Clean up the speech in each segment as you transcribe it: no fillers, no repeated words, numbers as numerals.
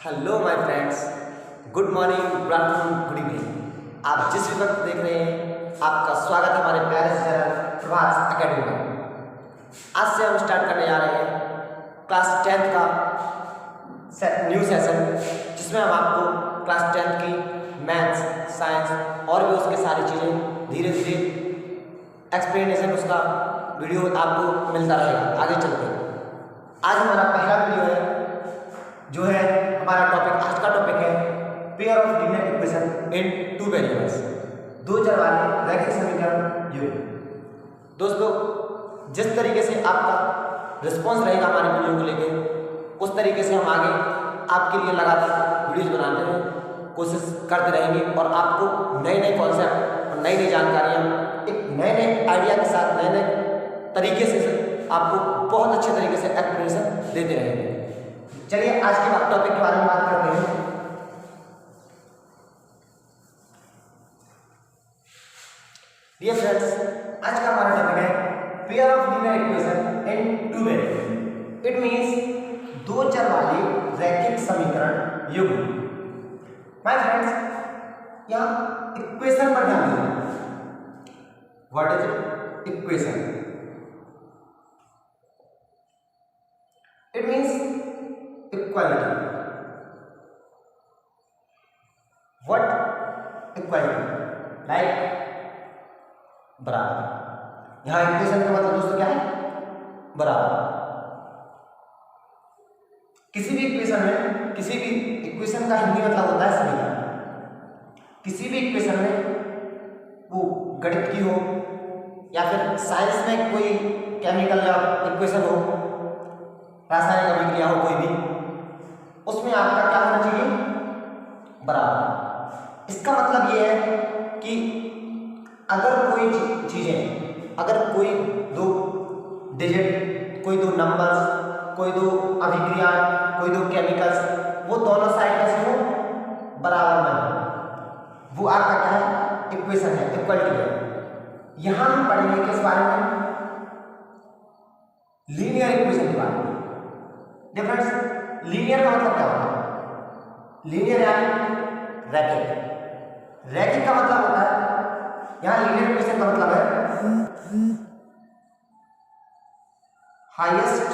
Hello my friends, good morning, good afternoon, good evening. आप जिस भी वक्त देख रहे हैं, आपका स्वागत है हमारे प्यारे से चैनल प्रभास एकेडमी में। आज से हम स्टार्ट करने जा रहे हैं क्लास 10th का न्यू सेशन, जिसमें हम आपको क्लास 10th की मैथ्स, साइंस और भी उसके सारी चीज़ें धीरे धीरे एक्सप्लेनेशन उसका वीडियो आपको मिलता रहेगा आगे चलते। आज हमारा पहला वीडियो है, जो है हमारा टॉपिक, आज का टॉपिक है pair of linear equation in two variables, दो चर वाले रैखिक समीकरण युग्म। दोस्तों, जिस तरीके से आपका रिस्पांस रहेगा हमारे वीडियो को लेकर, उस तरीके से हम आगे आपके लिए लगातार वीडियोज बनाते हैं, कोशिश करते रहेंगे और आपको नए नए कॉन्सेप्ट और नई नई जानकारियाँ एक नए नए आइडिया के साथ नए नए तरीके से आपको बहुत अच्छे तरीके से एक्सप्लेनेशन देते रहेंगे। चलिए आज के टॉपिक के बारे में बात करते हैं। डियर फ्रेंड्स, आज का हमारा टॉपिक है pair of linear equation in two variables. It means दो चर वाले रैखिक समीकरण युग्म। माय फ्रेंड्स, यहाँ इक्वेशन पर ध्यान दीजिए। What is equation? It means equality. What equality? Like बराबर। यहां इक्वेशन का मतलब दोस्तों क्या है? बराबर। किसी भी इक्वेशन का हिंदी मतलब होता है समीकरण। किसी भी इक्वेशन में, वो गणित की हो या फिर साइंस में कोई केमिकल या इक्वेशन हो, रासायनिक अभिक्रिया हो कोई भी, उसमें आपका क्या होना चाहिए? बराबर। इसका मतलब ये है कि अगर कोई चीजें, अगर कोई दो डिजिट, कोई दो नंबर्स, कोई दो अभिक्रिया, कोई दो केमिकल्स, वो दोनों साइड कैसे हो? बराबर में हो, वो आपका क्या है? इक्वेशन है, इक्वलिटी है। यहां हम पढ़ेंगे किस बारे में? लीनियर इक्वेशन के बारे में। डिफरेंस, लीनियर का मतलब क्या होता है? लीनियर यानी रैखिक। रैखिक का मतलब होता है, यहां लीनियर इक्वेशन का मतलब है हाईएस्ट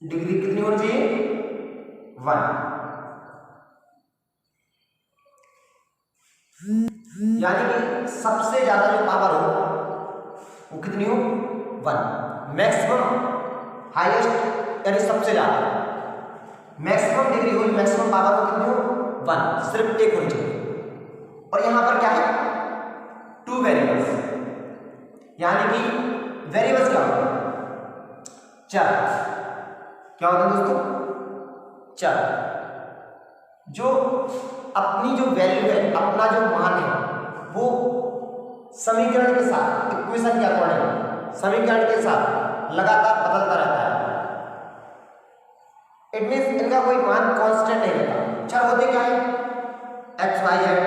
डिग्री कितनी होनी चाहिए? 1। यानी कि सबसे ज्यादा जो पावर हो वो कितनी हो? 1। मैक्सिमम, हाईएस्ट यानी सबसे ज्यादा, मैक्सिमम डिग्री हो, मैक्सिमम पावर को कितनी हो? 1। सिर्फ एक होनी चाहिए। और यहां पर क्या है? Two variables. यानी कि वेरिएबल्स क्या होते हैं? चर। क्या होता है दोस्तों? चर। जो अपनी जो वैल्यू है, अपना जो मान है, वो समीकरण के साथ, इक्वेशन के अकॉर्डिंग, समीकरण के साथ लगातार बदलता रहता है। इट मींस इनका कोई मान कांस्टेंट नहीं रहता। चर होते क्या है? एक्स, वाई, जेड,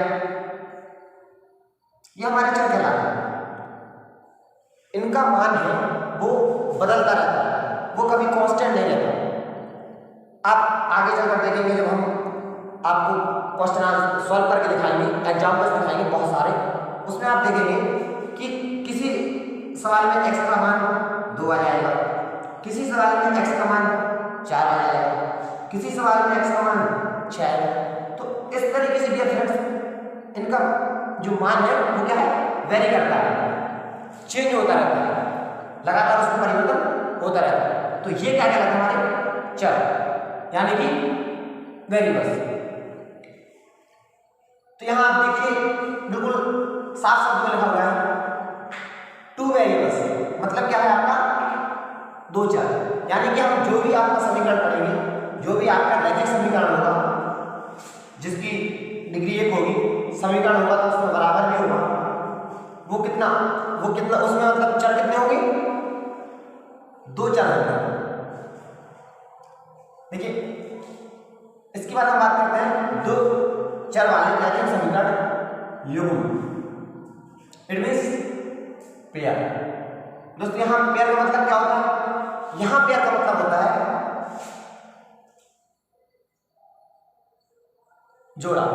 ये हमारे चर कहलाते हैं। इनका मान है वो बदलता रहता है, वो कभी कांस्टेंट नहीं रहता। आप आगे चलकर देखेंगे, जब हम आपको क्वेश्चन सॉल्व करके दिखाएंगे, एग्जाम्पल्स दिखाएंगे बहुत सारे, उसमें आप देखेंगे कि किसी सवाल में एक्स का मान 2 आ जाएगा, किसी सवाल में एक्स का मान 4 आ जाएगा, किसी सवाल में एक्स का मान 6 है। तो इस तरीके से डियर फ्रेंड्स, इनका जो मान है वो क्या है? वेरी करता है, चेंज होता रहता है, लगातार उसमें परिवर्तन होता रहता है। तो ये क्या कहलाता है? हमारे चर, यानी कि वेरिएबल्स। तो यहां आप देखिए, बिल्कुल साफ शब्द में लिखा हुआ है टू वेरिएबल्स। मतलब क्या है आपका? दो चर। यानी कि हम जो भी आपका समीकरण पढ़ेंगे, जो भी आपका रैखिक समीकरण होगा, जिसकी डिग्री 1 होगी, समीकरण होगा तो उसमें बराबर भी होगा, वो कितना उसमें मतलब चर कितने होंगे? 2 चर होंगे। देखिए, इसके बाद हम बात करते हैं दो चर वाले रैखिक समीकरण युग्म। It means pair. दोस्तों, यहां पेयर का मतलब क्या होता है? यहां पेयर का मतलब होता है जोड़ा।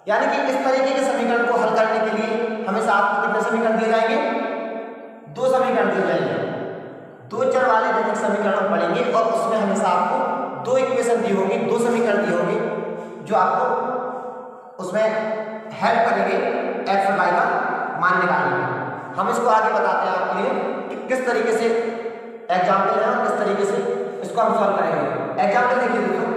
यानी कि इस तरीके के समीकरण को हल करने के लिए हमेशा आपको कितने समीकरण दिए जाएंगे? 2 समीकरण दिए जाएंगे। 2 चर वाले रैखिक समीकरण हम पढ़ेंगे और उसमें हमेशा आपको 2 इक्वेशन दी होगी, 2 समीकरण दिए होंगे जो आपको उसमें हेल्प करेंगे एक्स और वाई का मान निकालने में। हम इसको आगे बताते हैं आपके लिए कि किस तरीके से एग्जाम्पल है और किस तरीके से इसको हम सॉल्व करेंगे। एग्जाम्पल देखिए दोस्तों,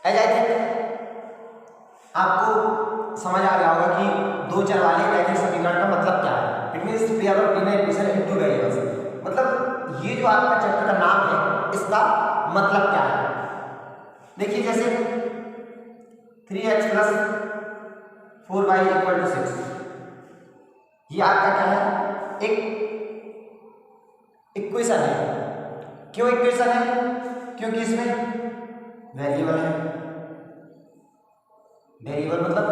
एज आई थिंक आपको समझ आ गया होगा कि 2 चर वाले रैखिक समीकरण का मतलब क्या है। It means pair of linear equation into variables. मतलब ये जो आपका चैप्टर का नाम है इसका मतलब क्या है। देखिए जैसे 3x + 4y = 6, ये आपका क्या है? एक इक्वेशन है। क्यों इक्वेशन है? क्योंकि इसमें वेरिएबल है। वेरिएबल मतलब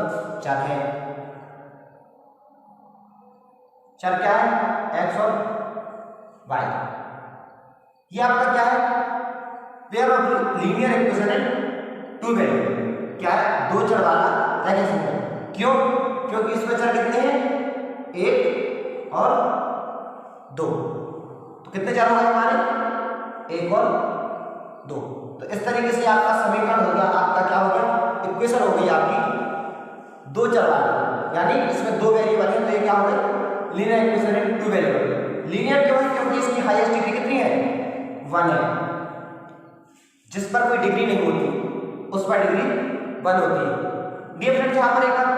चर है। चर क्या है? x और y। ये आपका क्या है? पेयर ऑफ लीनियर इक्वेशन है टू वेरिएबल। क्या है? 2 चर वाला रैखिक समीकरण। क्यों? क्योंकि इसमें चर कितने हैं? 1 और 2। तो कितने चर हो गए हमारे? 1 और 2। तो इस तरीके से आपका समीकरण हो गया, आपका क्या हो गया? इक्वेशन हो गई आपकी 2 चर वाली। यानी इसमें 2 वेरिएबल है तो ये क्या हो गया? लीनियर इक्वेशन है टू वेरिएबल। लीनियर क्यों है? क्योंकि इसकी हाईएस्ट डिग्री कितनी है? 1 है। जिस पर कोई डिग्री नहीं होती उस पर डिग्री 1 होती है। डियर फ्रेंड्स, यहां पर एक बात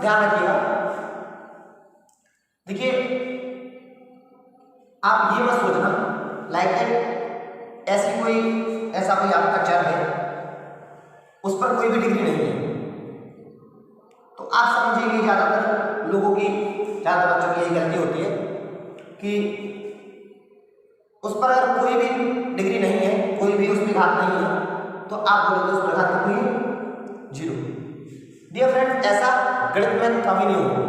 ध्यान रखिएगा। देखिए आप ये मत सोचना लाइक ऐसा कोई आपका चर है उस पर कोई भी डिग्री नहीं है। तो आप समझिए ज्यादातर लोगों की, ज्यादातर बच्चों की यही गलती होती है कि उस पर अगर कोई भी डिग्री नहीं है, कोई भी उसकी घात नहीं है, तो आप बोलोगे उस पर घात कितनी है? 0। डियर फ्रेंड्स, ऐसा गणित में कभी नहीं होगा।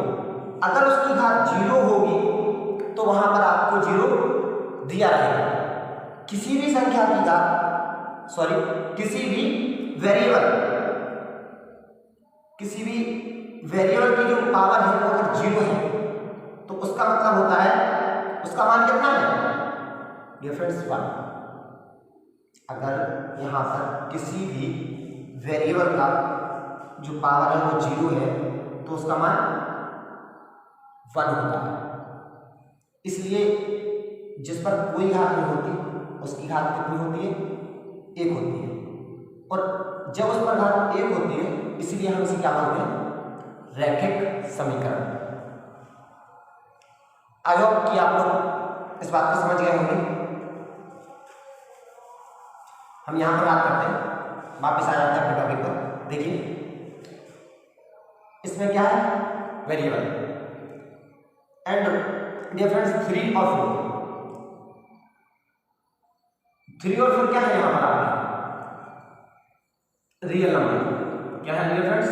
अगर उसकी घात 0 होगी तो वहां पर आपको 0 दिया रहेगा। किसी भी संख्या की घात किसी भी वेरिएबल की जो पावर है वो अगर 0 है तो उसका मतलब होता है उसका मान कितना है? Dear friends, 1। अगर यहाँ पर किसी भी वेरिएबल का जो पावर है वो 0 है तो उसका मान 1 होता है। इसलिए जिस पर कोई घात नहीं होती उसकी घात कितनी होती है? 1 होती है। और जब उस पर घात 1 होती है इसलिए हम इसे क्या बोलते हैं? रैखिक समीकरण। आई होप कि आप लोग इस बात को समझ गए होंगे। हम यहां पर बात करते हैं, वापिस आ जाते हैं अपने टॉपिक पर। देखिए इसमें क्या है? वेरिएबल। एंड डियर फ्रेंड्स, 3 और 4 क्या है यहां पर? आपके रियल नंबर। क्या है डियर फ्रेंड्स?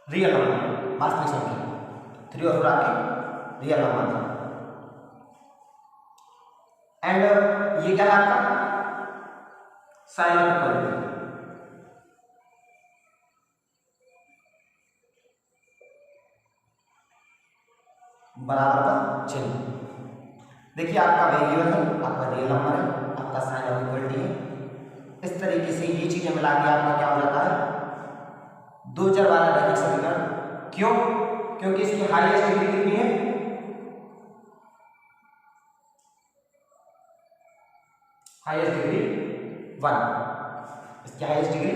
रियल नंबर, वास्तविक संख्या। 3 और 4 आपके रियल नंबर। एंड ये क्या है आपका? Sign of equality. बराबर का चिन्ह। देखिए आपका वेरिएबल है, आपका रियल नंबर है, आपका साइन ऑफ इक्वलिटी है। इस तरीके से ये चीजें मिला के आपका क्या हो जाता है? 2 चर वाला रैखिक समीकरण। क्यों? क्योंकि इसकी हाईएस्ट डिग्री कितनी है? Highest degree 1। इसकी हाईएस्ट डिग्री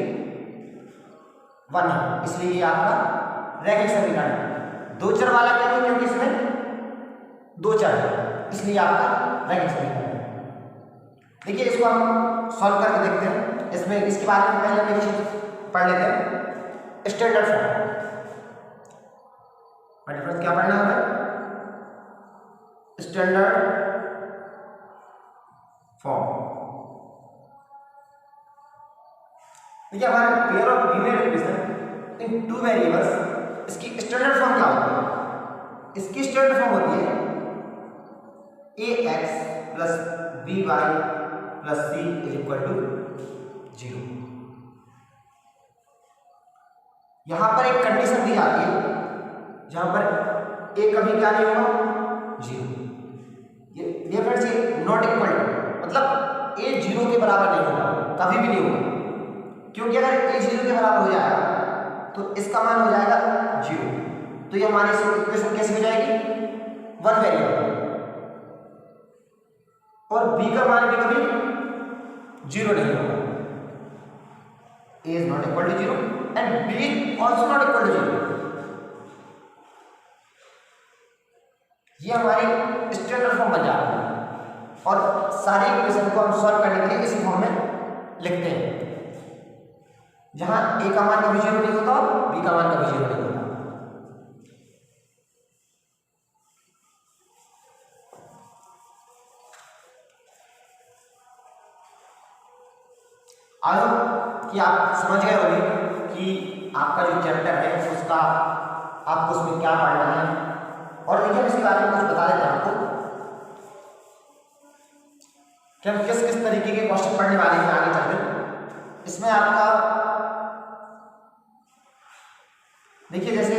1 है, इसलिए ये आपका रैखिक समीकरण है। 2 चर वाला क्यों है? क्योंकि इसमें 2 चर है, इसलिए आपका रैखिक समीकरण है। देखिए इसको हम सॉल्व करके देखते हैं। इसमें इसके बारे में पहले एक चीज पढ़ लेते हैं, स्टैंडर्ड फॉर्म। क्या पढ़ना है? Standard form. देखिए हमारे pair of linear equation in two variables, इसकी स्टैंडर्ड फॉर्म क्या होती है? इसकी स्टैंडर्ड फॉर्म होती है ax plus by plus c is equal to 0। यहां पर एक कंडीशन दी जाती है जहां पर a कभी क्या नहीं होगा, 0। ये फ्रेंड्स ये नॉट इक्वल टू, मतलब a 0 के बराबर नहीं होगा, कभी भी नहीं होगा, क्योंकि अगर a 0 के बराबर हो जाएगा तो इसका मान हो जाएगा 0। तो ये हमारी इक्वेशन कैसी हो जाएगी, वन वेरिएबल, और b का मान भी कभी 0 नहीं होगा। a is not equal to 0 and b is also not equal to 0। ये हमारी स्टैंडर्ड फॉर्म बन जाती है और सारी इक्वेशन को हम सॉल्व करने के लिए इसी फॉर्म में लिखते हैं, जहां a का मान कभी 0 नहीं होता और b का मान कभी 0 नहीं होता। आई होप कि आप समझ गए होंगे कि आपका जो चैप्टर है उसका आपको उसमें क्या पढ़ना है। और देखिए इसके बारे में कुछ बता देते हैं आपको कि हम किस किस तरीके के क्वेश्चन पढ़ने वाले हैं आगे चलकर। इसमें आपका देखिए जैसे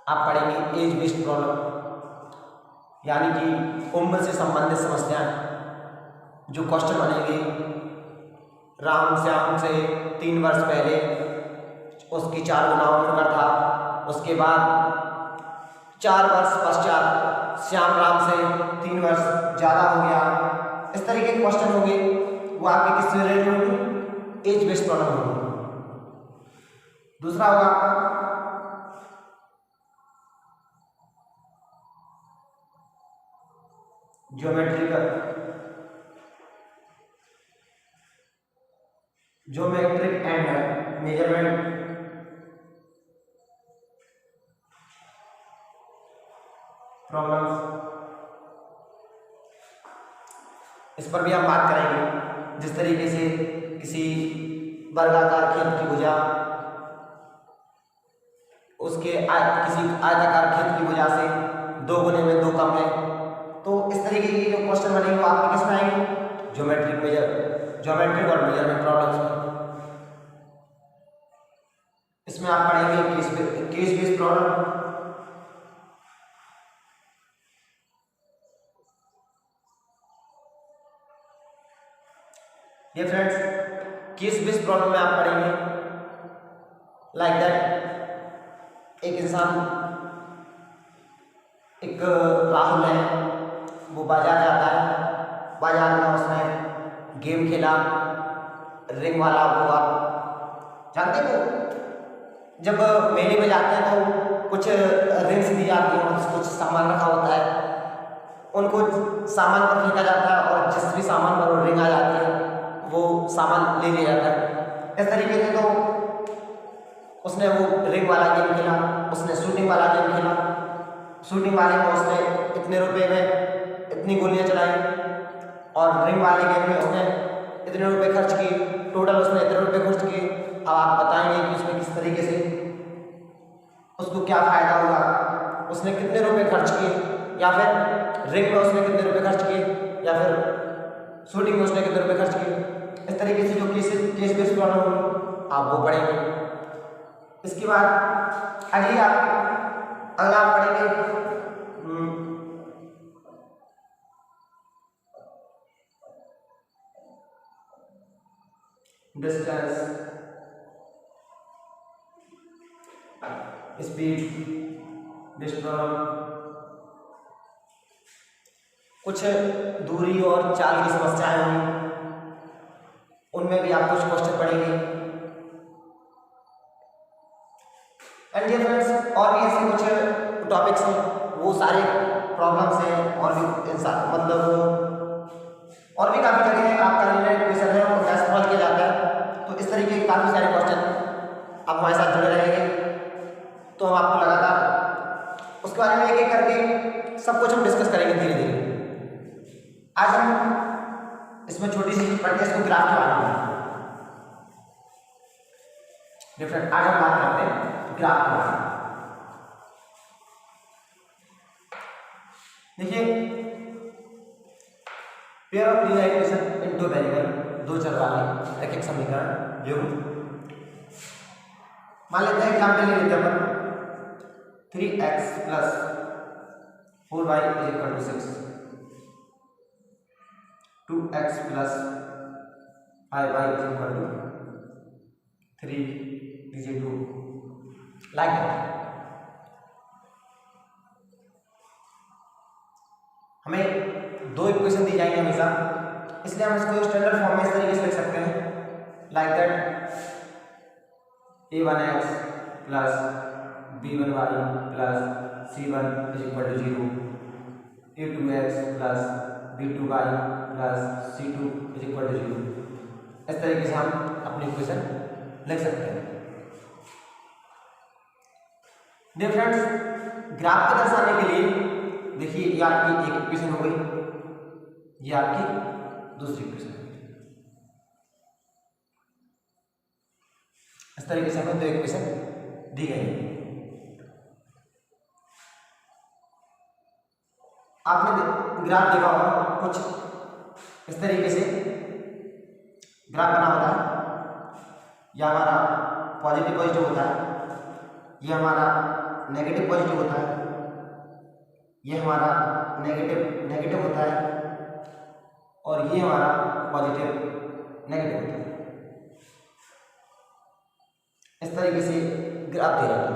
आप पढ़ेंगे एज बेस्ड प्रॉब्लम, यानी कि उम्र से संबंधित समस्याएं, जो क्वेश्चन बनेंगे राम श्याम से 3 वर्ष पहले उसकी 4 गुना उम्र का था, उसके बाद 4 वर्ष पश्चात श्याम राम से 3 वर्ष ज़्यादा हो गया। इस तरीके के क्वेश्चन होंगे, वो आपके किससे रिलेटेड होंगे, एज बेस्ड प्रॉब्लम होंगे। दूसरा होगा आपका ज्योमेट्रिक एंड मेजरमेंट प्रॉब्लम्स, इस पर भी हम बात करेंगे। जिस तरीके से किसी वर्गाकार खेत की भुजा उसके किसी आयताकार खेत की भुजा से 2 गुने में 2 कम है, तो इस तरीके के जो क्वेश्चन बनेंगे वो आपके किस में आएंगे, ज्योमेट्रिक और मेजरमेंट प्रॉब्लम्स। इसमें आप पढ़ेंगे केस बेस्ड प्रॉब्लम, ये फ्रेंड्स केस बेस्ड प्रॉब्लम में आप पढ़ेंगे लाइक दैट एक इंसान, एक राहुल है, वो बाजार जाता है, बाजार में उसने गेम खेला, रिंग वाला हुआ, जानते हो जब मेले में जाते हैं तो कुछ रिंग्स दी जाती हैं, कुछ सामान रखा होता है, उनको सामान पर फेंका जाता है और जिस भी सामान पर वो रिंग आ जाती है वो सामान ले लिया जाता है। इस तरीके से तो उसने वो रिंग वाला गेम खेला, उसने शूटिंग वाला गेम खेला, शूटिंग वाले में उसने इतने रुपए में इतनी गोलियां चलाई और रिंग वाले गेम में उसने इतने रुपए खर्च किए, टोटल उसने इतने रुपए खर्च किए। अब आप बताएंगे कि उसमें किस तरीके से उसको क्या फ़ायदा हुआ, उसने कितने रुपए खर्च किए, या फिर रिंग में उसने कितने रुपए खर्च किए, या फिर शूटिंग में उसने कितने रुपए खर्च किए। इस तरीके से जो केस बेस्ड प्रॉब्लम होगी आप वो पढ़ेंगे। इसके बाद अगला आप पढ़ेंगे डिस्टेंस, स्पीड बेस्ड प्रॉब्लम, कुछ दूरी और चाल की समस्याएं होंगी, उनमें भी आप कुछ क्वेश्चन पढ़ेंगे। एंड डियर फ्रेंड्स और भी ऐसे कुछ टॉपिक्स हैं, वो सारे प्रॉब्लम्स हैं और भी मतलब और भी काफ़ी जगह है आपका रिलेटेड क्वेश्चन है वो कैसे सॉल्व किया जाता है। तो इस तरीके के काफ़ी सारे क्वेश्चन आप हमारे साथ जुड़े रहेंगे। सब कुछ हम डिस्कस करेंगे धीरे धीरे। आज हम इसमें छोटी सी चीज पढ़ते हैं, इसको ग्राफ के बारे में डिफरेंट। आज हम बात करते हैं ग्राफ के बारे में। देखिए, पेयर ऑफ लीनियर इक्वेशन इन दो वेरिएबल, दो चर वाले रैखिक समीकरण योग। मान लेते हैं एग्जाम्पल ले लेते हैं अपन 3x + 4y = 6, 2x + 5y = 3 = 2, like that। हमें दो इक्वेशन दी जाएंगी हमेशा, इसलिए हम इसको स्टैंडर्ड फॉर्म में इस तरीके से लिख सकते हैं, like that a1x + b1y + c1 = 0, a2x + b2y + c2 = 0। इस तरीके से हम अपनी इक्वेशन लिख सकते हैं। डियर फ्रेंड्स, ग्राफ को दर्शाने के लिए देखिए, ये आपकी एक इक्वेशन हो गई, ये आपकी दूसरी इक्वेशन हो गई। इस तरीके से हमें दो इक्वेशन दी गई है। आपने ग्राफ देखा होगा कुछ इस तरीके से ग्राफ बना होता है। यह हमारा पॉजिटिव पॉजिटिव होता है, यह हमारा नेगेटिव पॉजिटिव होता है, ये हमारा नेगेटिव नेगेटिव होता है, और ये हमारा पॉजिटिव नेगेटिव होता है। इस तरीके से ग्राफ दे रहा है।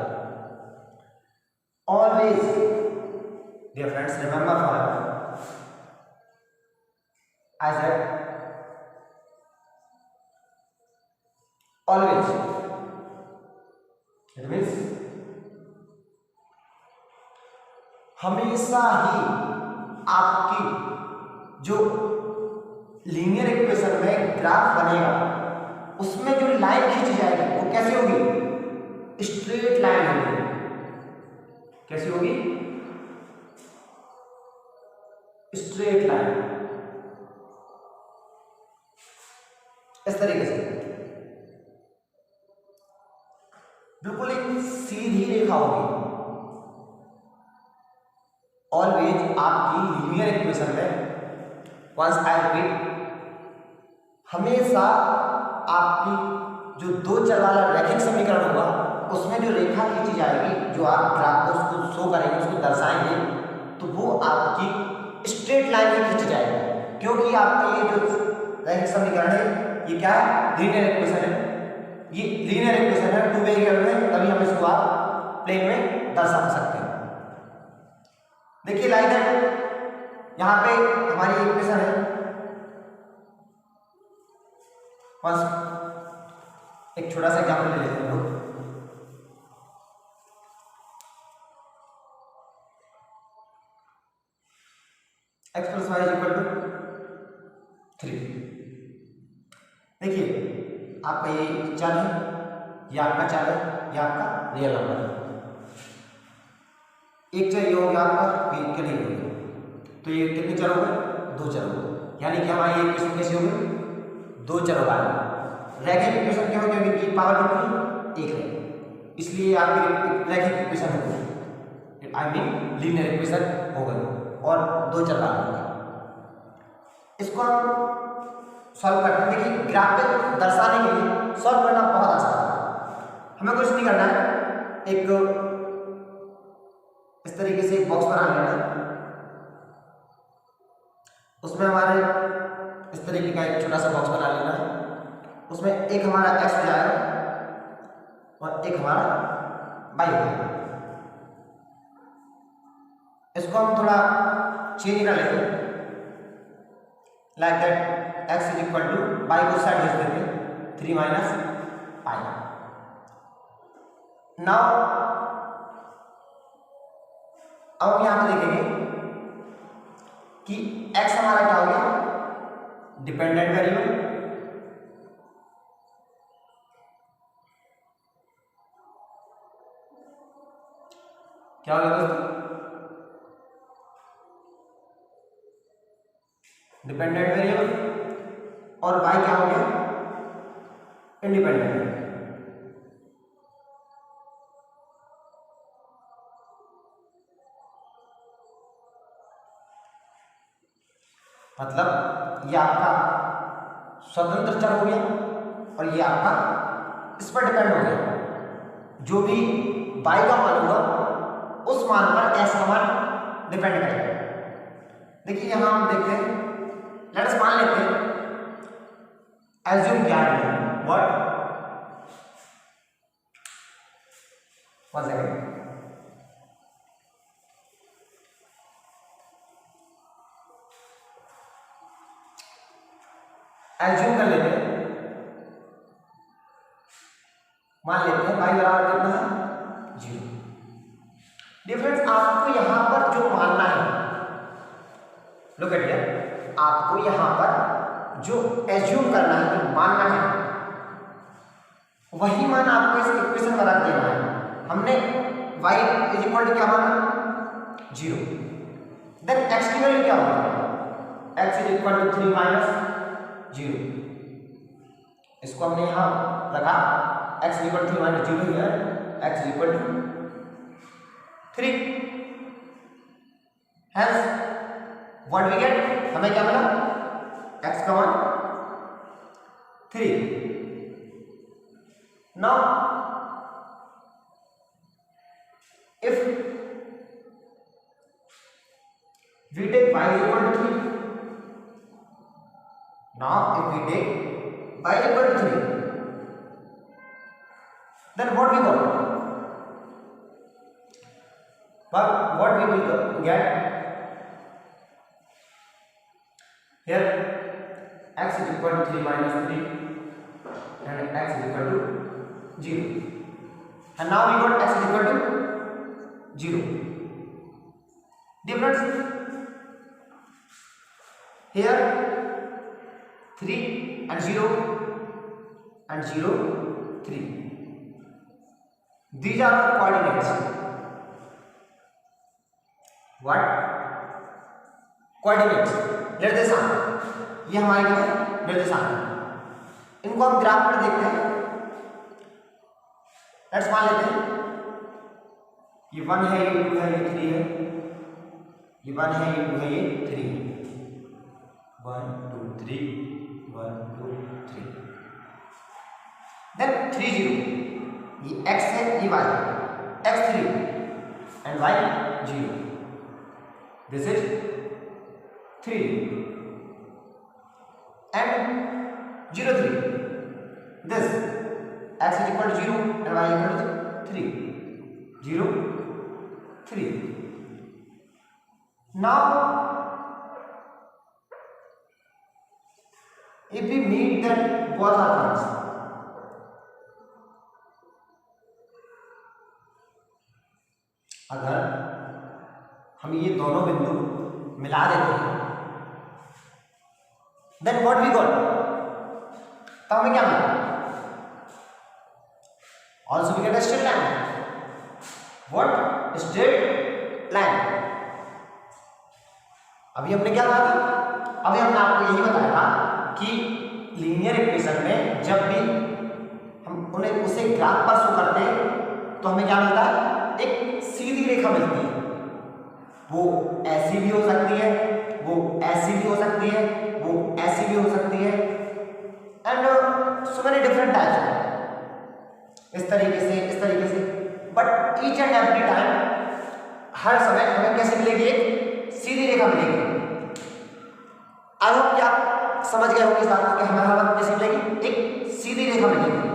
Always dear friends, remember for I said always, it means हमेशा ही आपकी जो लीनियर इक्वेशन में ग्राफ बनेगा, उसमें जो लाइन खींची जाएगी वो कैसी होगी? स्ट्रेट लाइन होगी। कैसी होगी? Straight line. इस तरीके से बिल्कुल एक सीधी रेखा होगी। ऑलवेज आपकी लीनियर इक्वेशन में, वंस आई रिपीट, हमेशा आपकी जो दो चर वाला रैखिक समीकरण होगा, उसमें जो रेखा खींची जाएगी, जो आप ग्राफ को उसको शो करेंगे, उसको दर्शाएंगे, तो वो आपकी स्ट्रेट लाइन में खींची जाएगी। क्योंकि आपका ये जो रैखिक समीकरण है, ये क्या है? लीनियर इक्वेशन है। ये लीनियर इक्वेशन है, टू वेरिएबल में, तभी हम इसको आप प्लेन में दर्शा सकते हैं। देखिए, लाइक दैट यहां पे हमारी इक्वेशन है, बस एक छोटा सा एग्जाम्पल ले लेते हैं लोग। x + y = 3। देखिए, आपका ये चर है, ये आपका चर है, ये आपका रियल नंबर है। एक चर ये हो गया आपका, ये के नहीं हो गया, तो ये कितने चर हो गए? दो चर हो गए। यानी कि हमारी इक्वेशन कैसी हो गई? दो चर वाली रैखिक इक्वेशन। क्यों? क्योंकि की पावर कितनी? एक है, इसलिए आपकी रैखिक इक्वेशन हो गई, आई मीन लीनियर इक्वेशन हो गई, और दो चर वाली हो गई। इसको हम सॉल्व करते हैं। देखिए, ग्राफ पे दर्शाने के लिए सॉल्व करना बहुत आसान है। हमें कुछ नहीं करना है, एक इस तरीके से एक बॉक्स बना लेना है, उसमें हमारे इस तरीके का एक छोटा सा बॉक्स बना लेना है। उसमें एक हमारा x हो जाएगा और एक हमारा y हो जाएगा। इसको हम थोड़ा चेंज कर लेते हैं, लाइक दैट x = y को साइड भेज देते हैं, 3 - π। नाउ अब हम यहां पर देखेंगे कि x हमारा क्या हो गया? डिपेंडेंट वेरिएबल, क्या हो गया दोस्तों? डिपेंडेंट वेरिएबल और y क्या हो गया, इंडिपेंडेंट। मतलब ये आपका स्वतंत्र चर हो गया और ये आपका इस पर डिपेंड हो गया। जो भी y का मान होगा उस मान पर s का मान डिपेंड करेगा। देखिए यहां हम देखते हैं, लेट्स मान लेते हैं एज्यूम क्या है, व्हाट वन सेकंड, एज्यूम कर लेते हैं, मान लेते हैं y बराबर कितना है, 0। डिफरेंस आपको यहां पर जो मानना है, लुक एट हियर, आपको यहां पर जो एज्यूम करना है, जो मानना है, वही मान आपको इस इक्वेशन में रख देना है। हमने y इज इक्वल टू क्या माना, 0। देन x की वैल्यू क्या होगी, x is equal to 3 minus 0। इसको हमने यहां रखा, x is equal to 3 minus 0 है, x is equal to 3। Hence what we get, हमें क्या मिला, x का मान 3। Now if we take y equal to 3, now if we take y equal to 3, then what we got, but what we will get here, x is equal to 3 minus 3 and x is equal to 0, and now we got x is equal to 0. Difference here 3 and 0 and 0 3. These are the coordinates. What? Coordinates. निर्देशांक। ये हमारे क्या है, निर्देशांक। इनको हम graph पर देखते हैं। लेट्स मान लेते हैं ये 1 है, ये 2 है, ये 3 है, ये 1 है, ये 2 है, ये 3 है, 1 2 3 1 2 3। देन 3 0, ये x है, ये y है, x 3 and y 0, this is 3 and 0 3, this x is equal to 0 and y equal to 3, 0 3. Now if we meet that both are points, अगर हम ये दोनों बिंदु मिला देते हैं, then what we got, तो हमें क्या मिला, also we get a straight line. What? Straight line. अभी हमने क्या कहा था, अभी हमने आपको यही बताया था कि लीनियर इक्वेशन में जब भी हम उन्हें उसे ग्राफ पर शो करते हैं तो हमें क्या मिलता है, एक सीधी रेखा मिलती है। वो ऐसी भी हो सकती है, वो ऐसी भी हो सकती है, वो ऐसी भी हो सकती है, and so many different types, इस तरीके से, but each and every time, हर समय हमें कैसे मिलेगी, एक सीधी रेखा मिलेगी। आई होप कि आप समझ गए होंगे इस बात को कि हमें हर वक्त कैसे मिलेगी, एक सीधी रेखा मिलेगी।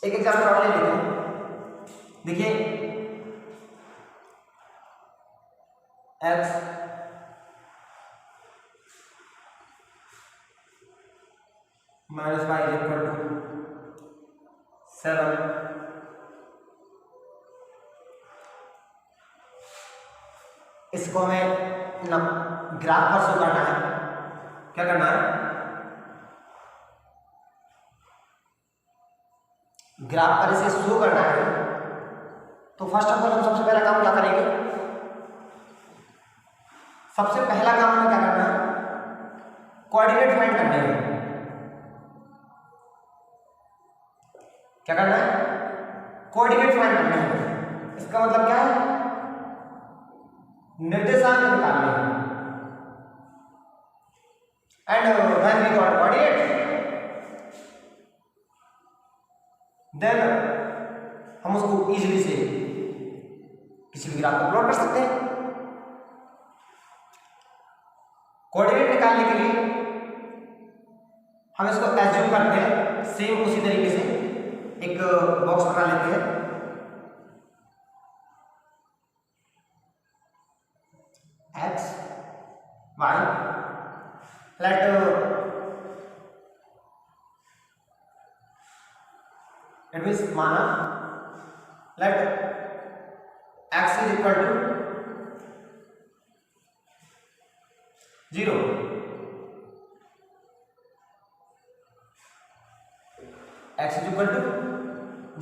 एक एग्जाम्पल और ले लेते हैं। देखिए x minus y is equal to 7, इसको हमें ना ग्राफ पर शो करना है। क्या करना है, ग्राफ पर इसे शो करना है। तो फर्स्ट ऑफ ऑल हम सबसे पहला काम क्या करेंगे, सबसे पहला काम हमें क्या करना है, कोऑर्डिनेट फाइंड करने हैं। क्या करना है, कोऑर्डिनेट फाइंड करना है। इसका मतलब क्या है, निर्देशांक निकालने हैं। And when we got coordinate then हम उसको इजीली से किसी भी ग्राफ पर प्लॉट कर सकते हैं। कोऑर्डिनेट निकालने के लिए हम इसको एज्यूम करते हैं, सेम उसी तरीके से एक बॉक्स बना लेते हैं। X Y, let it means माना let X is equal to 0, x is equal to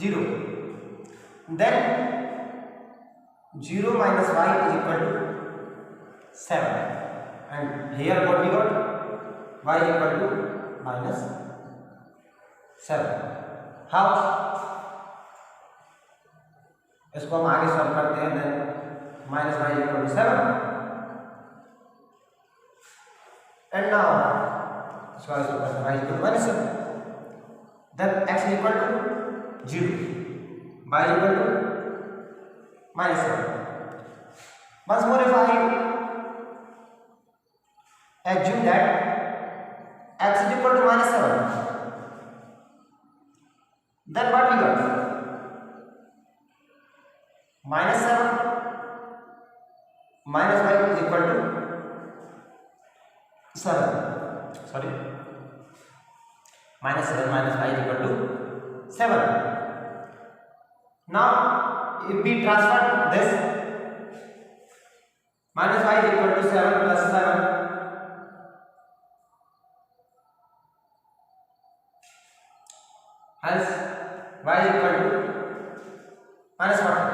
0, then 0 minus y is equal to 7, and here what we got, y is equal to minus 7. How? इसको हम आगे solve करते हैं। then minus y is equal to 7, and now इसको आगे solve करते हैं, y is equal to minus 7. Then x is equal to 0, y is equal to minus 7. Once more, if I assume that x is equal to minus 7, then what we got? Minus 7 minus y is equal to 7. Sorry. Minus 7 minus y is equal to 7. Now, if we transfer this, minus y is equal to 7 plus 7, hence y is equal to minus 40.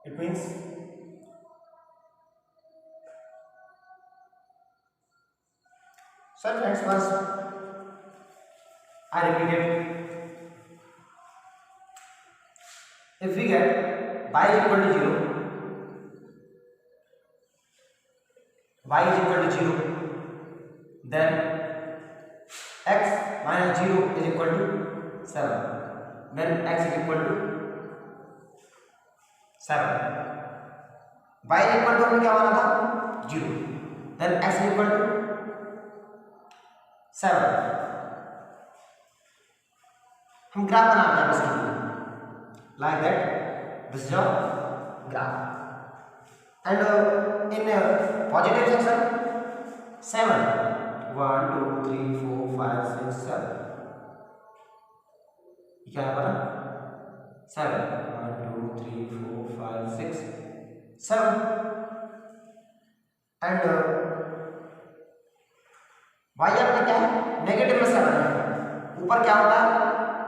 It means so friends, first I repeat it. If we get y is equal to 0, y is equal to 0, then x minus 0 is equal to 7. Then x is equal to 7. y is equal to हमने क्या माना था, 0. Then x is equal to 7. हम graph बनाते हैं इसके लिए, like that. This is your graph. And in positive section, 7, 1 2 3 4 5 6 7. क्या है पता, 7 1 2 3 4 5 6 7. एंड y आपका क्या है, नेगेटिव में 7 है। ऊपर क्या होता है,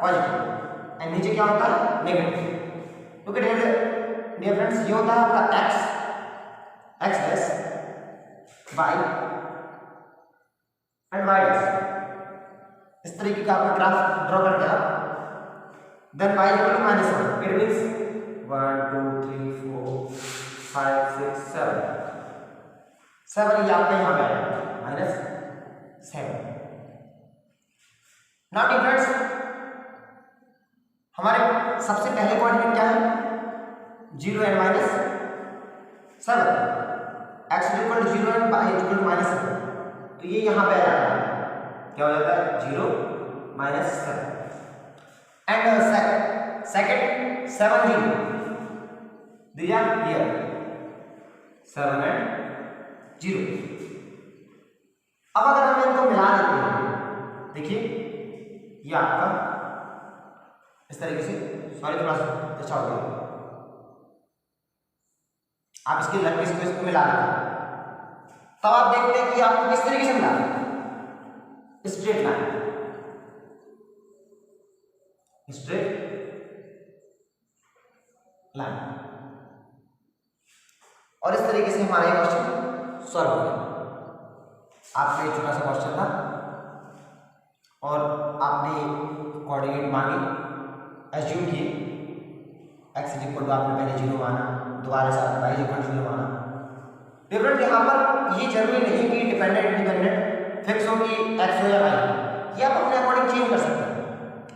पॉजिटिव, एंड नीचे क्या होता है, negative. Look at here dear friends, ये होता है आपका x dash, y and y dash. इस तरीके का आपका ग्राफ ड्रॉ करके आप then y equal to minus 1. It means 1 2 3 4 5 6 7. 7 ये आपका यहाँ पे आएगा minus 7. Now dear friends, हमारे सबसे पहले कोऑर्डिनेट क्या है, 0 and minus 7. x is equal to 0 and y is equal to minus 7. तो ये यहाँ पे आ जाता है, क्या हो जाता है, 0 minus 7. And second 7 0, these are here 7 and 0. अब अगर हम इनको मिला देते हैं, देखिए ये आपका इस तरीके से, सॉरी थोड़ा सा अच्छा हो गया, आप इसकी लंबी को इसको मिला लेते, तब आप देखते हैं कि आपको किस तरीके से मिला, स्ट्रेट लाइन, स्ट्रेट लाइन। और इस तरीके से हमारा ये क्वेश्चन सॉल्व हो गया। आपका एक छोटा सा क्वेश्चन था और आपने कोऑर्डिनेट मांगे, एज्यूम किए, एक्स इज इक्वल टू आपने पहले 0 माना, दोबारा से आपने वाई इज इक्वल टू 0 माना। डिफरेंट यहाँ पर ये जरूरी नहीं कि डिपेंडेंट इंडिपेंडेंट फिक्स हो कि एक्स हो या वाई, ये आप अपने अकॉर्डिंग चेंज कर सकते हैं।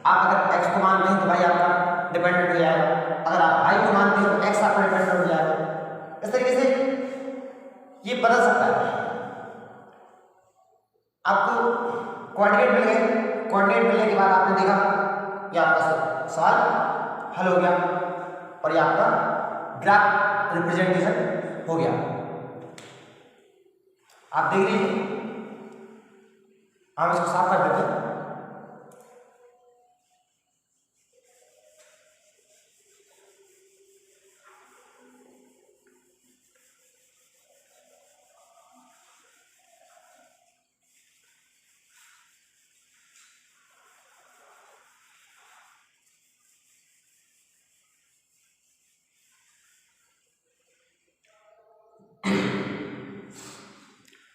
आप अगर एक्स को मानते हैं तो वाई आपका डिपेंडेंट हो जाएगा, अगर आप वाई को मानते हैं तो एक्स आपका डिपेंडेंट हो जाएगा। इस तरीके से ये बदल सकता है। आपको कोऑर्डिनेट मिल गए, कोऑर्डिनेट मिलने के बाद आपने देखा ये आपका सवाल हल हो गया और ये आपका ग्राफ रिप्रेजेंटेशन हो गया। आप देख लीजिए, हम इसको साफ कर देते हैं।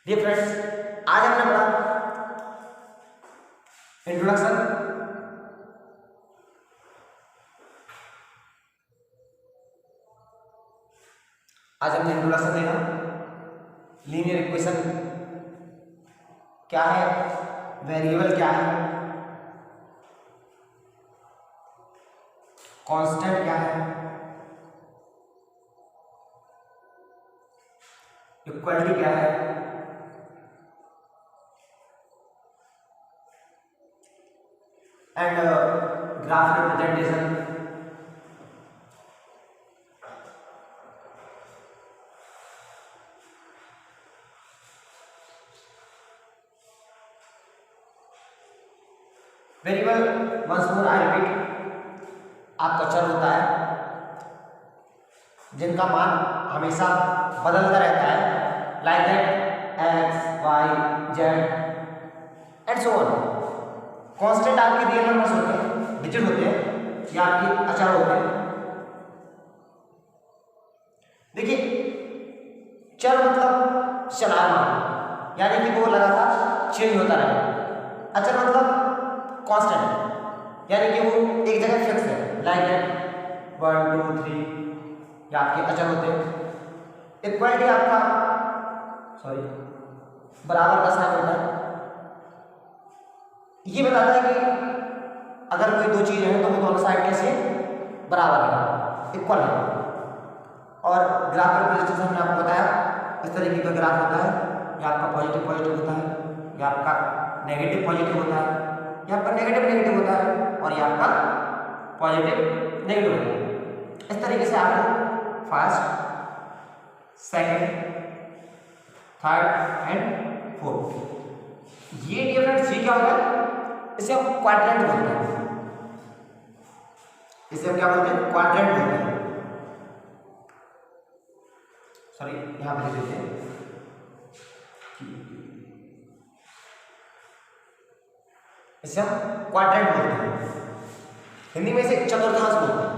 डियर फ्रेंड्स, आज हमने पढ़ा इंट्रोडक्शन, आज हमने इंट्रोडक्शन देखा, लीनियर इक्वेशन क्या है, वेरिएबल क्या है, कांस्टेंट क्या है, इक्वालिटी क्या है, and graph representation. Variable once more I repeat आपका चर होता है जिनका मान हमेशा बदलता रहता है, like that X Y Z and so on. Constant आपके रियल नंबर्स होते हैं, डिजिट होते हैं या आपके अचर होते हैं। देखिए, चर मतलब चलायमान, यानी कि वो लगातार चेंज होता रहे। अचर मतलब कांस्टेंट, यानी कि वो एक जगह फिक्स है, लाइक दैट 1 2 3 या आपके अचर होते हैं। इक्वालिटी आपका बराबर का साइन होता है, ये बताता है कि अगर कोई दो चीजें हैं तो वो दोनों साइड कैसे बराबर है, इक्वल है। और ग्राफ रिप्रेजेंटेशन हमने आपको बताया इस तरीके का ग्राफ होता है, ये आपका पॉजिटिव पॉजिटिव होता है, ये आपका नेगेटिव पॉजिटिव होता है, ये आपका नेगेटिव नेगेटिव होता है और ये आपका पॉजिटिव नेगेटिव होता है। इस तरीके से आपको first, second, third and fourth ये डिफरेंट सी क्या होता है, इसे हम क्वाड्रेंट बोलते हैं, इसे हम क्या बोलते हैं, क्वाड्रेंट बोलते हैं। सॉरी यहां पे लिख देते हैं, इसे हम क्वाड्रेंट बोलते हैं, हिंदी में इसे चतुर्थांश बोलते हैं।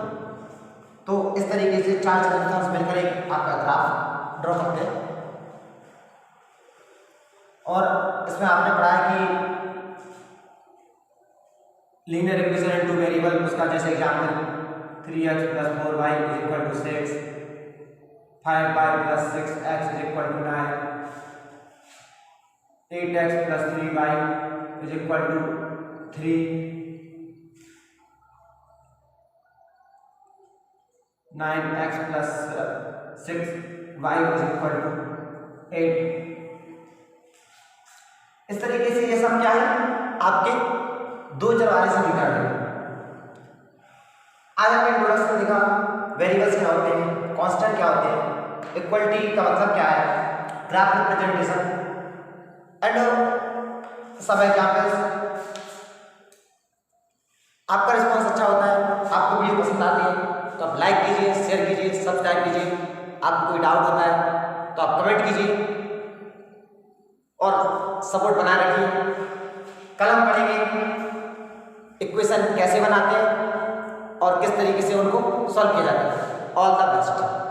तो इस तरीके से चार चतुर्थांश मिलकर एक आपका ग्राफ ड्रॉ करते हैं। और इसमें आपने पढ़ा है कि लीनियर इक्वेशन इनटू वेरिएबल, उसका जैसे example 3x + 4y = 6, 5y + 6x = 9, 8x + 3y = 3, 9x + 6y = 8। इस तरीके से ये सब क्या है, आपके दो चर वाले समीकरण है। आज हमने इंट्रोडक्शन देखा, वेरिएबल्स क्या होते हैं, कांस्टेंट क्या होते हैं, इक्वलिटी का मतलब क्या है, ग्राफ रिप्रेजेंटेशन एंड सब एग्जांपल्स आपका रिस्पॉन्स अच्छा होता है, आपको वीडियो पसंद आती है तो आप लाइक कीजिए, शेयर कीजिए, सब्सक्राइब कीजिए। आपको कोई डाउट होता है तो आप कमेंट कीजिए और सपोर्ट बनाए रखिए। कल हम पढ़ेंगे इक्वेशन कैसे बनाते हैं और किस तरीके से उनको सॉल्व किया जाता है। All the best.